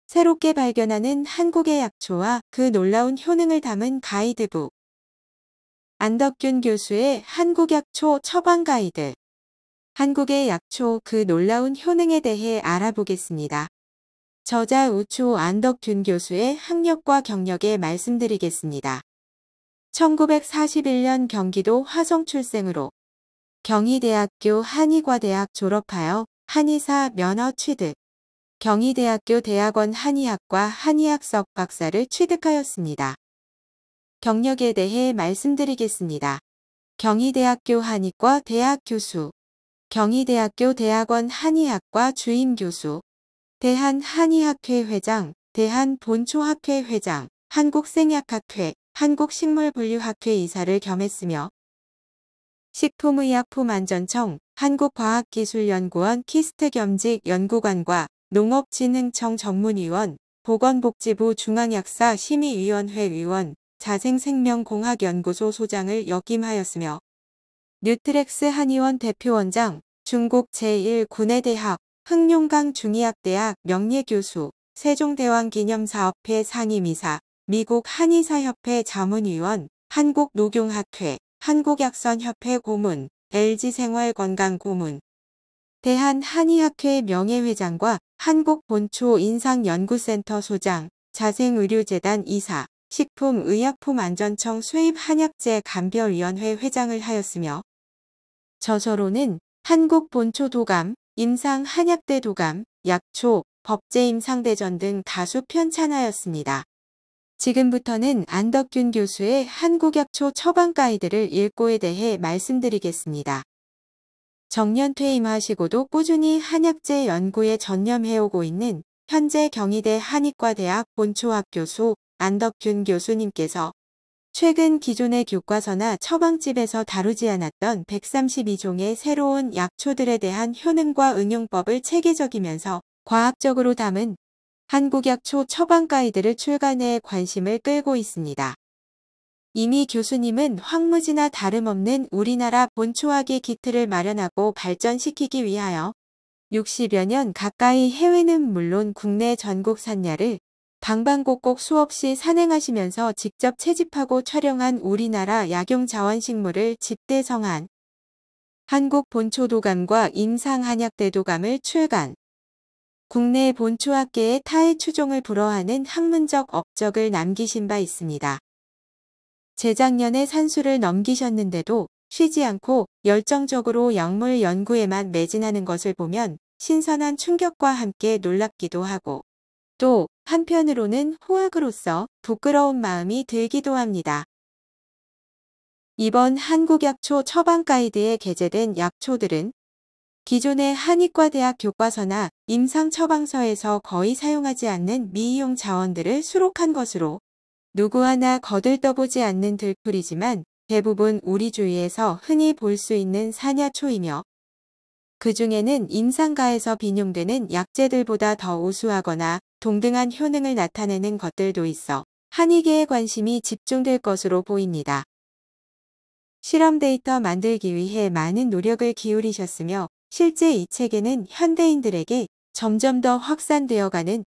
새롭게 발견하는 한국의 약초와 그 놀라운 효능을 담은 가이드북. 안덕균 교수의 한국약초 처방 가이드. 한국의 약초 그 놀라운 효능에 대해 알아보겠습니다. 저자 우초 안덕균 교수의 학력과 경력에 말씀드리겠습니다. 1941년 경기도 화성 출생으로 경희대학교 한의과대학 졸업하여 한의사 면허 취득, 경희대학교 대학원 한의학과 한의학석 박사를 취득하였습니다. 경력에 대해 말씀드리겠습니다. 경희대학교 한의과 대학 교수, 경희대학교 대학원 한의학과 주임 교수, 대한한의학회 회장, 대한본초학회 회장, 한국생약학회, 한국식물분류학회 이사를 겸했으며 식품의약품안전청, 한국과학기술연구원 키스트 겸직 연구관과 농업진흥청 전문위원, 보건복지부 중앙약사 심의위원회 위원, 자생생명공학연구소 소장을 역임하였으며 뉴트렉스 한의원 대표원장, 중국 제1군의대학, 흑룡강 중의학대학 명예교수, 세종대왕기념사업회 상임이사, 미국 한의사협회 자문위원, 한국녹용학회, 한국약선협회 고문, LG생활건강고문, 대한한의학회 명예회장과 한국본초인상연구센터 소장, 자생의료재단 이사, 식품의약품안전청 수입한약재 감별위원회 회장을 하였으며 저서로는 한국본초도감, 임상한약대 도감, 약초, 법제임상대전 등 다수 편찬하였습니다. 지금부터는 안덕균 교수의 한국약초 처방 가이드를 읽고에 대해 말씀드리겠습니다. 정년 퇴임하시고도 꾸준히 한약재 연구에 전념해오고 있는 현재 경희대 한의과대학 본초학 교수 안덕균 교수님께서 최근 기존의 교과서나 처방집에서 다루지 않았던 132종의 새로운 약초들에 대한 효능과 응용법을 체계적이면서 과학적으로 담은 한국약초 처방 가이드를 출간해 관심을 끌고 있습니다. 이미 교수님은 황무지나 다름없는 우리나라 본초학의 기틀을 마련하고 발전시키기 위하여 60여 년 가까이 해외는 물론 국내 전국 산야를 방방곡곡 수없이 산행하시면서 직접 채집하고 촬영한 우리나라 약용자원식물을 집대성한 한국 본초도감과 임상한약대도감을 출간. 국내 본초학계의 타의 추종을 불허하는 학문적 업적을 남기신 바 있습니다. 재작년에 산수를 넘기셨는데도 쉬지 않고 열정적으로 약물 연구에만 매진하는 것을 보면 신선한 충격과 함께 놀랍기도 하고 또 한편으로는 후학으로서 부끄러운 마음이 들기도 합니다. 이번 한국약초 처방 가이드에 게재된 약초들은 기존의 한의과대학 교과서나 임상처방서에서 거의 사용하지 않는 미이용 자원들을 수록한 것으로 누구 하나 거들떠보지 않는 들풀이지만 대부분 우리 주위에서 흔히 볼 수 있는 산야초이며 그 중에는 임상가에서 빈용되는 약재들보다 더 우수하거나 동등한 효능을 나타내는 것들도 있어 한의계의 관심이 집중될 것으로 보입니다. 실험 데이터 만들기 위해 많은 노력을 기울이셨으며 실제 이 책에는 현대인들에게 점점 더 확산되어가는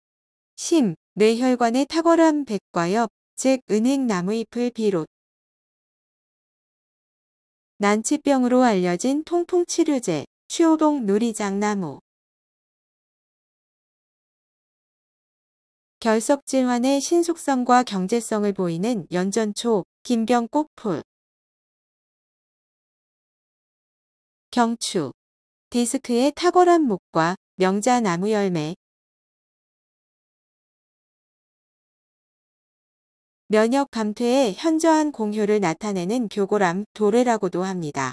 심, 뇌혈관의 탁월한 백과엽, 즉 은행나무잎을 비롯 난치병으로 알려진 통풍치료제, 취호동 누리장나무, 결석질환의 신속성과 경제성을 보이는 연전초, 김병꽃풀, 경추, 디스크의 탁월한 목과 명자나무 열매, 면역 감퇴에 현저한 공효를 나타내는 교골암, 도래라고도 합니다.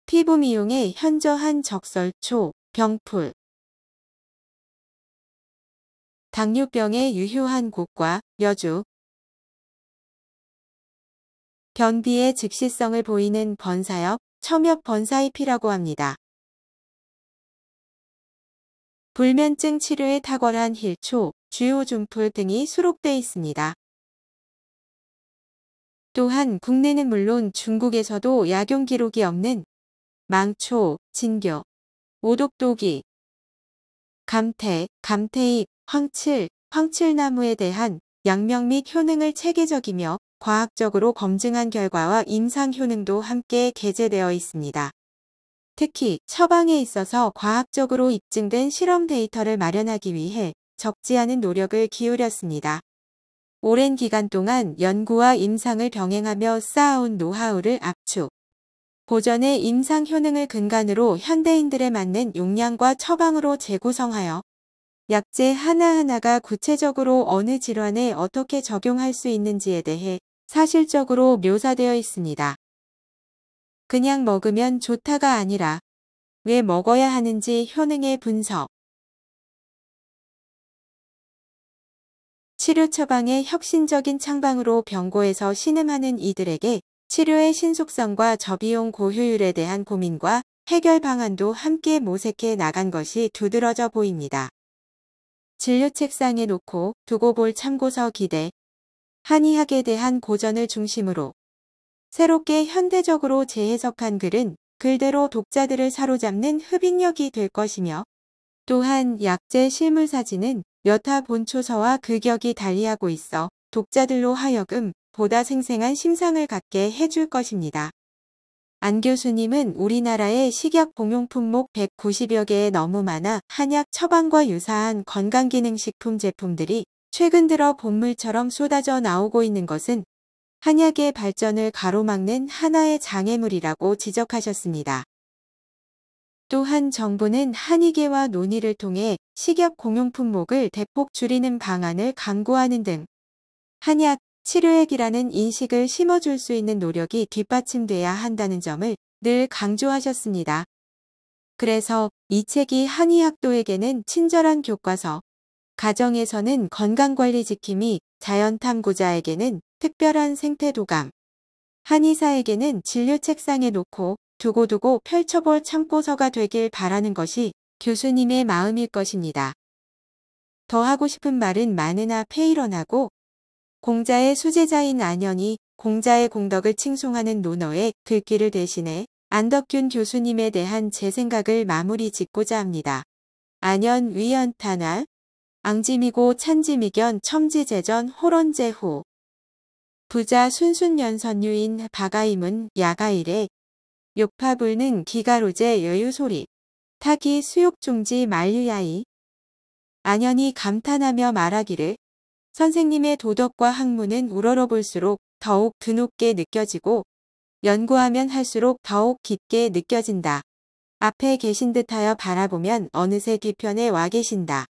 피부 미용에 현저한 적설초, 병풀, 당뇨병에 유효한 곡과 여주, 변비의 즉시성을 보이는 번사엽, 첨엽 번사잎이라고 합니다. 불면증 치료에 탁월한 힐초, 쥐오준풀 등이 수록돼 있습니다. 또한 국내는 물론 중국에서도 약용 기록이 없는 망초, 진교, 오독도기, 감태, 감태잎, 황칠, 황칠나무에 대한 양명 및 효능을 체계적이며 과학적으로 검증한 결과와 임상 효능도 함께 게재되어 있습니다. 특히 처방에 있어서 과학적으로 입증된 실험 데이터를 마련하기 위해 적지 않은 노력을 기울였습니다. 오랜 기간 동안 연구와 임상을 병행하며 쌓아온 노하우를 압축. 고전의 임상 효능을 근간으로 현대인들에 맞는 용량과 처방으로 재구성하여 약재 하나하나가 구체적으로 어느 질환에 어떻게 적용할 수 있는지에 대해 사실적으로 묘사되어 있습니다. 그냥 먹으면 좋다가 아니라 왜 먹어야 하는지 효능의 분석. 치료 처방의 혁신적인 창방으로 병고에서 신음하는 이들에게 치료의 신속성과 저비용 고효율에 대한 고민과 해결 방안도 함께 모색해 나간 것이 두드러져 보입니다. 진료 책상에 놓고 두고 볼 참고서 기대. 한의학에 대한 고전을 중심으로 새롭게 현대적으로 재해석한 글은 글대로 독자들을 사로잡는 흡입력이 될 것이며, 또한 약재 실물 사진은 여타 본초서와 극격이 달리하고 있어 독자들로 하여금 보다 생생한 심상을 갖게 해줄 것입니다. 안 교수님은 우리나라의 식약 공용 품목 190여 개에 너무 많아 한약 처방과 유사한 건강기능식품 제품들이 최근 들어 본물처럼 쏟아져 나오고 있는 것은 한약의 발전을 가로막는 하나의 장애물이라고 지적하셨습니다. 또한 정부는 한의계와 논의를 통해 식약 공용 품목을 대폭 줄이는 방안을 강구하는 등 한약, 치료액이라는 인식을 심어줄 수 있는 노력이 뒷받침돼야 한다는 점을 늘 강조하셨습니다. 그래서 이 책이 한의학도에게는 친절한 교과서, 가정에서는 건강관리 지킴이, 자연탐구자에게는 특별한 생태도감, 한의사에게는 진료 책상에 놓고 두고두고 펼쳐볼 참고서가 되길 바라는 것이 교수님의 마음일 것입니다. 더 하고 싶은 말은 많으나 페이런하고, 공자의 수제자인 안현이 공자의 공덕을 칭송하는 논어의 글귀를 대신해 안덕균 교수님에 대한 제 생각을 마무리 짓고자 합니다. 안현 위연탄화, 앙지미고 찬지미견 첨지재전 호론제호. 부자 순순연선유인 바가임은 야가일에 욕파불능 기가로제 여유소리. 타기 수욕중지 만류야이. 안현이 감탄하며 말하기를, 선생님의 도덕과 학문은 우러러볼수록 더욱 드높게 느껴지고 연구하면 할수록 더욱 깊게 느껴진다. 앞에 계신 듯하여 바라보면 어느새 뒤편에 와 계신다.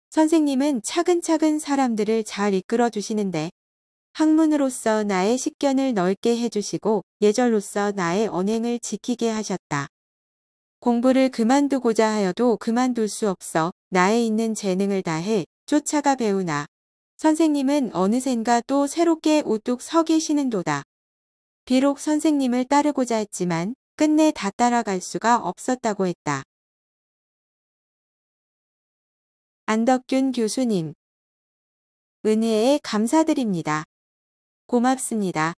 선생님은 차근차근 사람들을 잘 이끌어 주시는데 학문으로서 나의 식견을 넓게 해주시고 예절로서 나의 언행을 지키게 하셨다. 공부를 그만두고자 하여도 그만둘 수 없어 나에 있는 재능을 다해 쫓아가 배우나 선생님은 어느샌가 또 새롭게 우뚝 서 계시는도다. 비록 선생님을 따르고자 했지만 끝내 다 따라갈 수가 없었다고 했다. 안덕균 교수님, 은혜에 감사드립니다. 고맙습니다.